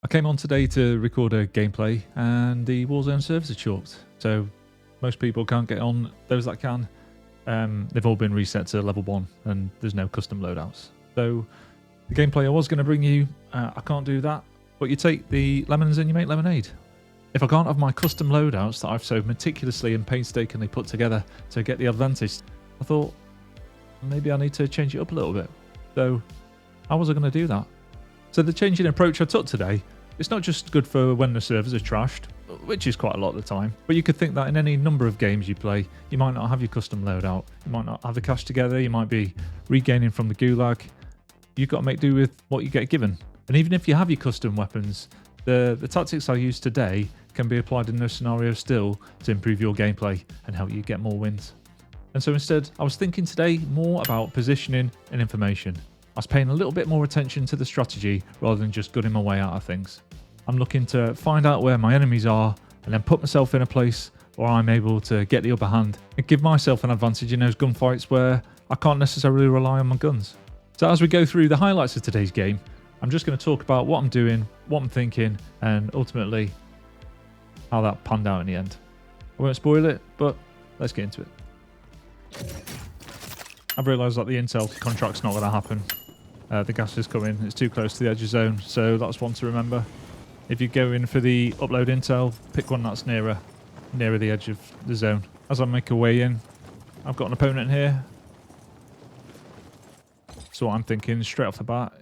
I came on today to record a gameplay and the Warzone servers are chalked, so most people can't get on. Those that can, they've all been reset to level 1 and there's no custom loadouts. So the gameplay I was going to bring you, I can't do that, but you take the lemons and you make lemonade. If I can't have my custom loadouts that I've so meticulously and painstakingly put together to get the advantage, I thought maybe I need to change it up a little bit. So how was I going to do that? So the change in approach I took today, it's not just good for when the servers are trashed, which is quite a lot of the time, but you could think that in any number of games you play, you might not have your custom loadout, you might not have the cash together, you might be regaining from the gulag. You've got to make do with what you get given. And even if you have your custom weapons, the tactics I use today can be applied in those scenarios still to improve your gameplay and help you get more wins. And so instead, I was thinking today more about positioning and information. I was paying a little bit more attention to the strategy rather than just gunning my way out of things. I'm looking to find out where my enemies are and then put myself in a place where I'm able to get the upper hand and give myself an advantage in those gunfights where I can't necessarily rely on my guns. So as we go through the highlights of today's game, I'm just going to talk about what I'm doing, what I'm thinking, and ultimately how that panned out in the end. I won't spoil it, but let's get into it. I've realised that the intel contract's not going to happen. The gas is coming, it's too close to the edge of zone, so that's one to remember. If you go in for the upload intel, pick one that's nearer the edge of the zone. As I make a way in, I've got an opponent here. So what I'm thinking straight off the bat,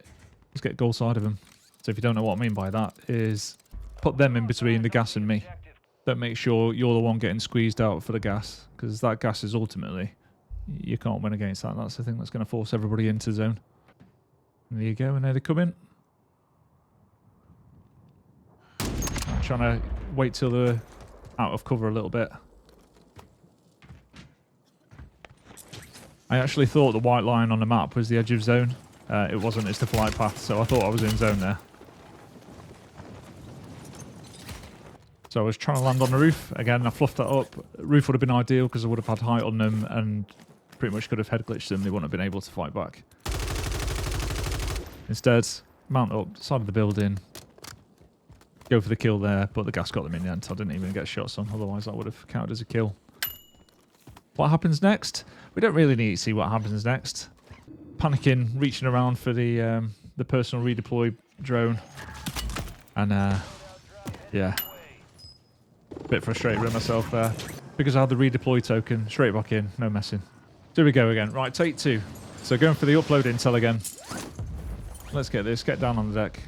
let's get goal side of them. So if you don't know what I mean by that, is put them in between the gas and me. Don't make sure you're the one getting squeezed out for the gas, because that gas is ultimately, you can't win against that. That's the thing that's going to force everybody into zone. And there you go, and there they come in. I'm trying to wait till they're out of cover a little bit. I actually thought the white line on the map was the edge of zone. It wasn't, it's the flight path, so I thought I was in zone there. So I was trying to land on the roof. Again, I fluffed that up. Roof would have been ideal because I would have had height on them and pretty much could have head glitched them. They wouldn't have been able to fight back. Instead, mount up, side of the building, go for the kill there, but the gas got them in the end. I didn't even get shots on, otherwise that would have counted as a kill. What happens next? We don't really need to see what happens next. Panicking, reaching around for the personal redeploy drone. And yeah, a bit frustrated with myself there. Because I had the redeploy token, straight back in, no messing. Here we go again. Right, take 2. So going for the upload intel again. Let's get this, get down on the deck.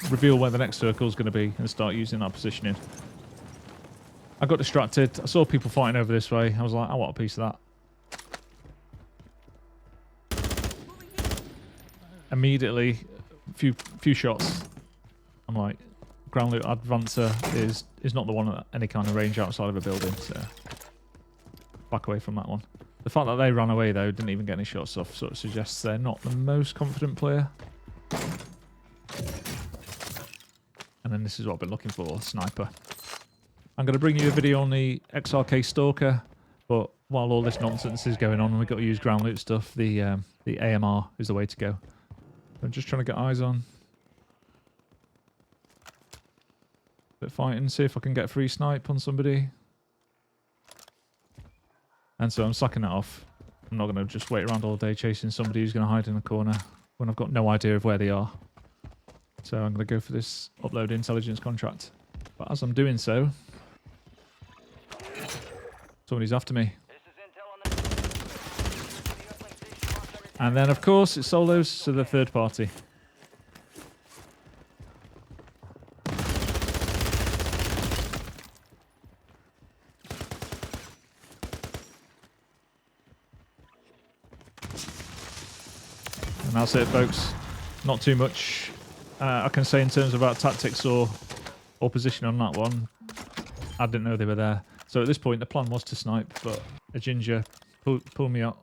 Reveal where the next circle is going to be and start using that positioning. I got distracted. I saw people fighting over this way. I was like, I want a piece of that. Immediately, few shots. I'm like, ground loot advancer is not the one at any kind of range outside of a building, so back away from that one. The fact that they ran away though, didn't even get any shots off, sort of suggests they're not the most confident player. And then this is what I've been looking for, sniper. I'm going to bring you a video on the XRK Stalker, but while all this nonsense is going on and we've got to use ground loot stuff, the AMR is the way to go. I'm just trying to get eyes on. Bit fighting, see if I can get a free snipe on somebody. And so I'm sucking that off. I'm not going to just wait around all day chasing somebody who's going to hide in the corner when I've got no idea of where they are. So I'm going to go for this upload intelligence contract. But as I'm doing so, somebody's after me. And then of course it's solos, so the third party. And that's it, folks. Not too much I can say in terms of our tactics or position on that one. I didn't know they were there. So at this point, the plan was to snipe, but a ginger pulled me out.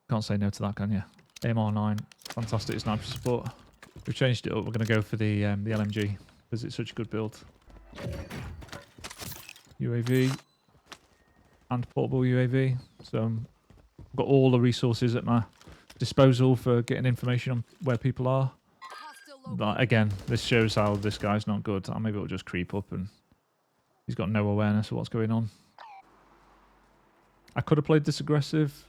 Can't say no to that, can you? AMR9, fantastic sniper support. We've changed it up. We're going to go for the LMG because it's such a good build. UAV and portable UAV. So I've got all the resources at my disposal for getting information on where people are. But again, this shows how this guy's not good. Maybe it'll just creep up and he's got no awareness of what's going on. I could have played this aggressive,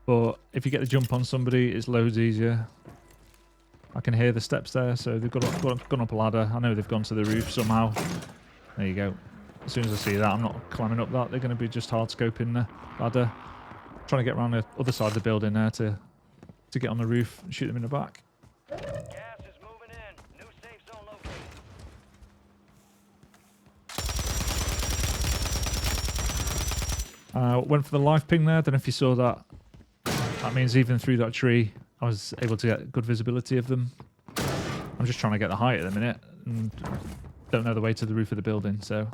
but if you get the jump on somebody, it's loads easier. I can hear the steps there, so they've gone up a ladder. I know they've gone to the roof somehow. There you go. As soon as I see that, I'm not climbing up that. They're going to be just hard scoping the ladder. Trying to get around the other side of the building there to get on the roof and shoot them in the back. Gas is moving in. New safe zone located. Went for the live ping there. Don't know if you saw that. That means even through that tree, I was able to get good visibility of them. I'm just trying to get the height at the minute and don't know the way to the roof of the building, so.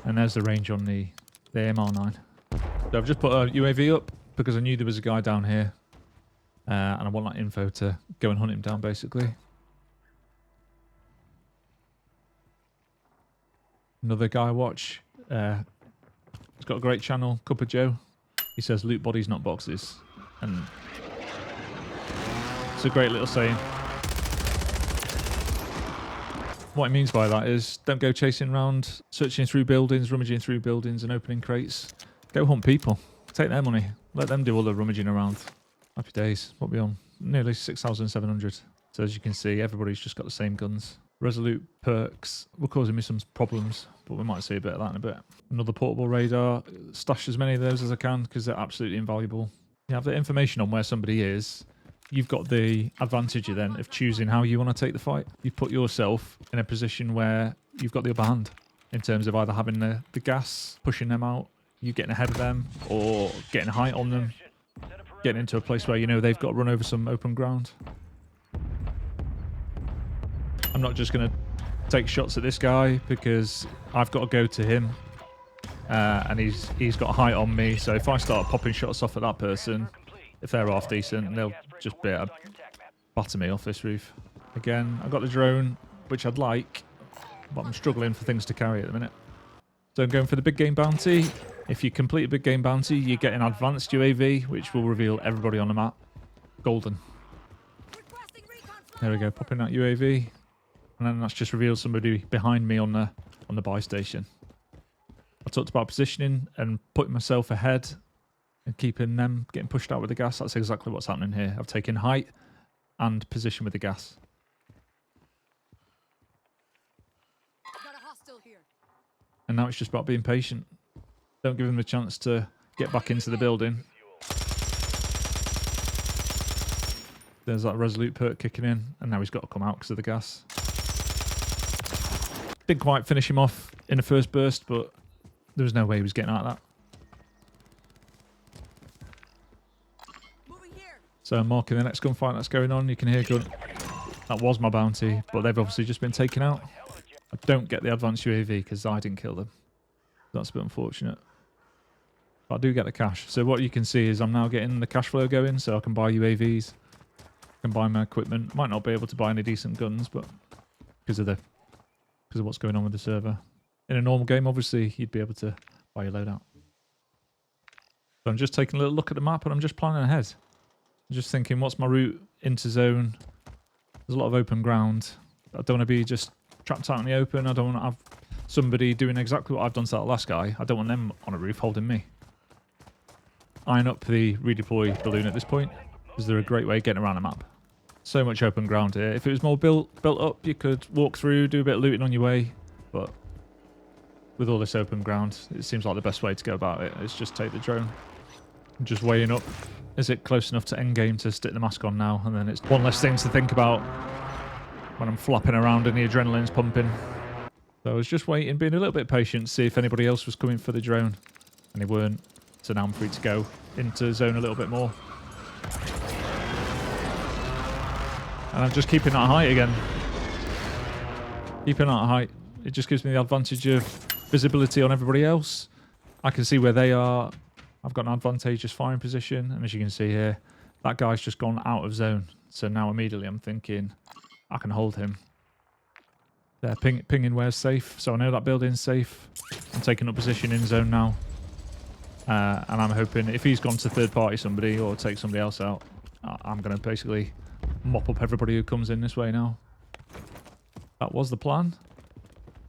And there's the range on the MR9. So I've just put a UAV up because I knew there was a guy down here. And I want that info to go and hunt him down, basically. Another guy watch. He's got a great channel, Cup of Joe. He says loot bodies, not boxes. And it's a great little saying. What he means by that is don't go chasing around, searching through buildings, rummaging through buildings and opening crates. Go hunt people. Take their money. Let them do all the rummaging around. Happy days. What are we on? Nearly 6,700. So as you can see, everybody's just got the same guns. Resolute perks were causing me some problems, but we might see a bit of that in a bit. Another portable radar. Stash as many of those as I can because they're absolutely invaluable. You have the information on where somebody is. You've got the advantage then of choosing how you want to take the fight. You put yourself in a position where you've got the upper hand in terms of either having the gas, pushing them out, you getting ahead of them, or getting height on them, getting into a place where you know they've got to run over some open ground. I'm not just going to take shots at this guy because I've got to go to him and he's got height on me. So if I start popping shots off at that person, if they're half decent, they'll just be able to batter me off this roof. Again, I've got the drone, which I'd like, but I'm struggling for things to carry at the minute. So I'm going for the big game bounty. If you complete a big game bounty, you get an advanced UAV, which will reveal everybody on the map. Golden. There we go, popping that UAV. And then that's just revealed somebody behind me on the buy station. I talked about positioning and putting myself ahead and keeping them getting pushed out with the gas. That's exactly what's happening here. I've taken height and position with the gas. Got a hostile here. And now it's just about being patient. Don't give him a chance to get back into the building. There's that resolute perk kicking in, and now he's got to come out because of the gas. Didn't quite finish him off in the first burst, but there was no way he was getting out of that. So I'm marking the next gunfight that's going on. You can hear gun. That was my bounty, but they've obviously just been taken out. I don't get the advanced UAV because I didn't kill them. That's a bit unfortunate. But I do get the cash. So what you can see is I'm now getting the cash flow going, so I can buy UAVs. I can buy my equipment. Might not be able to buy any decent guns, but because of what's going on with the server. In a normal game, obviously, you'd be able to buy your loadout. So I'm just taking a little look at the map and I'm just planning ahead. I'm just thinking, what's my route into zone? There's a lot of open ground. I don't want to be just trapped out in the open. I don't want to have somebody doing exactly what I've done to that last guy. I don't want them on a roof holding me. Iron up the redeploy balloon at this point, because they're a great way of getting around the map. So much open ground here. If it was more built up, you could walk through, do a bit of looting on your way. But with all this open ground, it seems like the best way to go about it is just take the drone. I'm just weighing up. Is it close enough to endgame to stick the mask on now? And then it's one less thing to think about when I'm flapping around and the adrenaline's pumping. So I was just waiting, being a little bit patient, to see if anybody else was coming for the drone. And they weren't. So now I'm free to go into zone a little bit more. And I'm just keeping that height again. Keeping that height. It just gives me the advantage of visibility on everybody else. I can see where they are. I've got an advantageous firing position. And as you can see here, that guy's just gone out of zone. So now immediately I'm thinking I can hold him. They're pinging where's safe. So I know that building's safe. I'm taking up position in zone now. And I'm hoping if he's gone to third party somebody or take somebody else out, I'm going to basically mop up everybody who comes in this way now. That was the plan.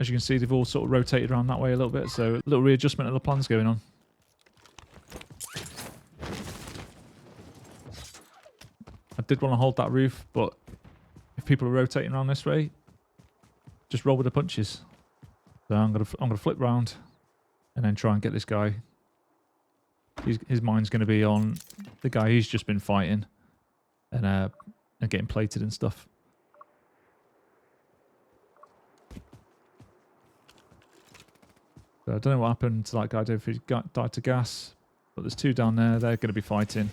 As you can see, they've all sort of rotated around that way a little bit, so a little readjustment of the plans going on. I did want to hold that roof, but if people are rotating around this way, just roll with the punches. So I'm gonna flip round and then try and get this guy. His mind's going to be on the guy he's just been fighting and getting plated and stuff. So I don't know what happened to that guy, if he died to gas, but there's two down there. They're going to be fighting.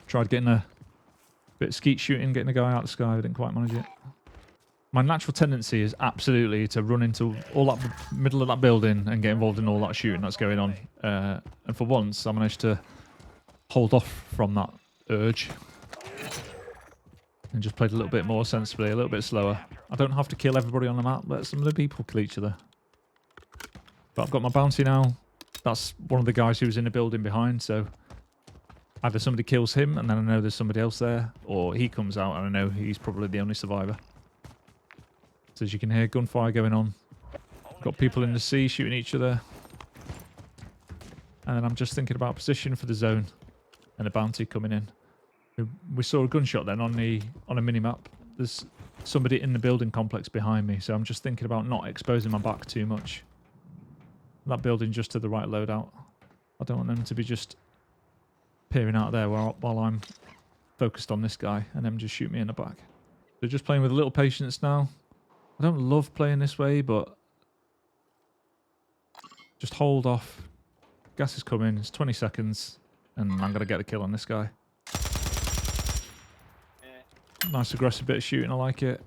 Tried getting a bit of skeet shooting, getting the guy out of the sky. I didn't quite manage it. My natural tendency is absolutely to run into all that middle of that building and get involved in all that shooting that's going on. And for once, I managed to hold off from that urge and just played a little bit more sensibly, a little bit slower. I don't have to kill everybody on the map. Let some of the people kill each other. But I've got my bounty now. That's one of the guys who was in the building behind, so either somebody kills him and then I know there's somebody else there, or he comes out and I know he's probably the only survivor. So as you can hear, gunfire going on. Got people in the sea shooting each other. And then I'm just thinking about position for the zone and a bounty coming in. We saw a gunshot then on a mini-map. There's somebody in the building complex behind me, so I'm just thinking about not exposing my back too much. That building just to the right loadout. I don't want them to be just peering out there while I'm focused on this guy and them just shoot me in the back. So just playing with a little patience now. I don't love playing this way, but just hold off. Gas is coming. It's 20 seconds, and I'm going to get a kill on this guy. Nice aggressive bit of shooting. I like it.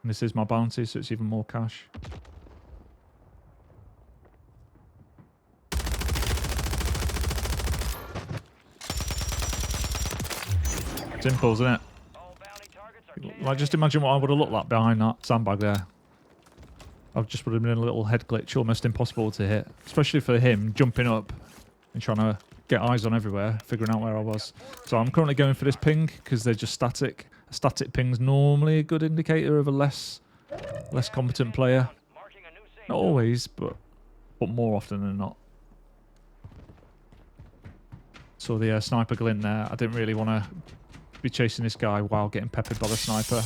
And this is my bounty, so it's even more cash. Simple, isn't it? Like, just imagine what I would have looked like behind that sandbag there. I just would have been a little head glitch, almost impossible to hit. Especially for him jumping up and trying to get eyes on everywhere, figuring out where I was. So I'm currently going for this ping because they're just static. A static ping's normally a good indicator of a less competent player. Not always, but more often than not. Saw the sniper glint there. I didn't really want to be chasing this guy while getting peppered by the sniper.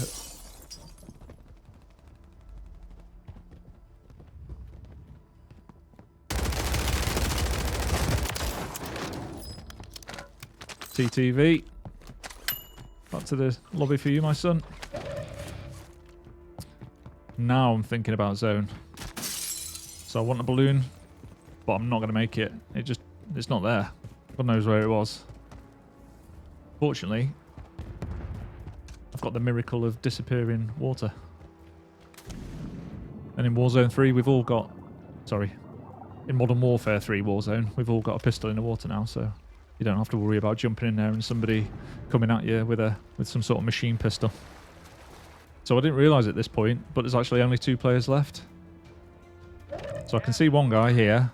TTV. Back to the lobby for you, my son. Now I'm thinking about zone. So I want a balloon, but I'm not going to make it. It's not there. God knows where it was. Fortunately, I've got the miracle of disappearing water. And in Warzone 3, we've all got... Sorry. In Modern Warfare 3 Warzone, we've all got a pistol in the water now, so you don't have to worry about jumping in there and somebody coming at you with some sort of machine pistol. So I didn't realise at this point, but there's actually only 2 players left. So I can see one guy here.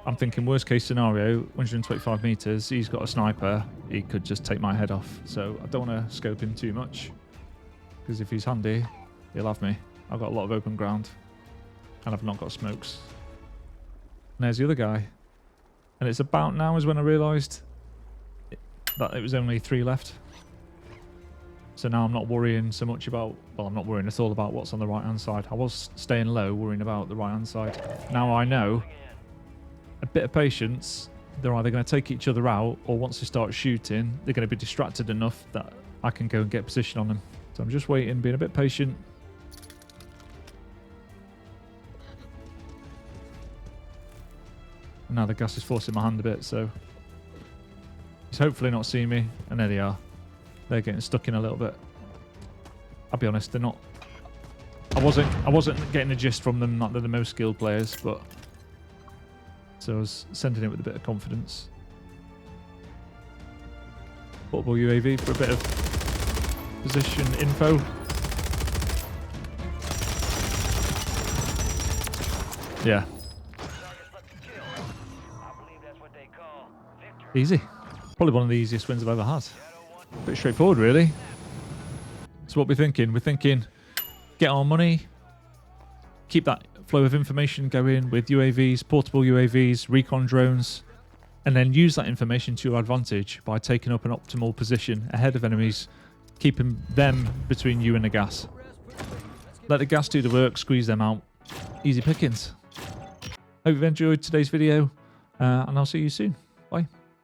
I'm thinking worst case scenario, 125 meters, he's got a sniper, he could just take my head off. So I don't want to scope him too much, because if he's handy, he'll have me. I've got a lot of open ground, and I've not got smokes. And there's the other guy. And it's about now is when I realised that it was only 3 left. So now I'm not worrying so much about, well, I'm not worrying at all about what's on the right hand side. I was staying low, worrying about the right hand side. Now I know, a bit of patience, they're either going to take each other out, or once they start shooting, they're going to be distracted enough that I can go and get position on them. So I'm just waiting, being a bit patient. And now the gas is forcing my hand a bit, so he's hopefully not seeing me. And there they are. They're getting stuck in a little bit. I'll be honest, they're not... I wasn't getting a gist from them, not they're the most skilled players, but... So I was sending it with a bit of confidence. Portable UAV for a bit of position info. Yeah. Target left to kill. I believe that's what they call victory. Easy. Probably one of the easiest wins I've ever had. Shadow 1. Pretty straightforward, really. So what we're thinking? We're thinking get our money, keep that flow of information going with UAVs, portable UAVs, recon drones, and then use that information to your advantage by taking up an optimal position ahead of enemies, keeping them between you and the gas. Let the gas do the work, squeeze them out. Easy pickings. Hope you've enjoyed today's video, and I'll see you soon.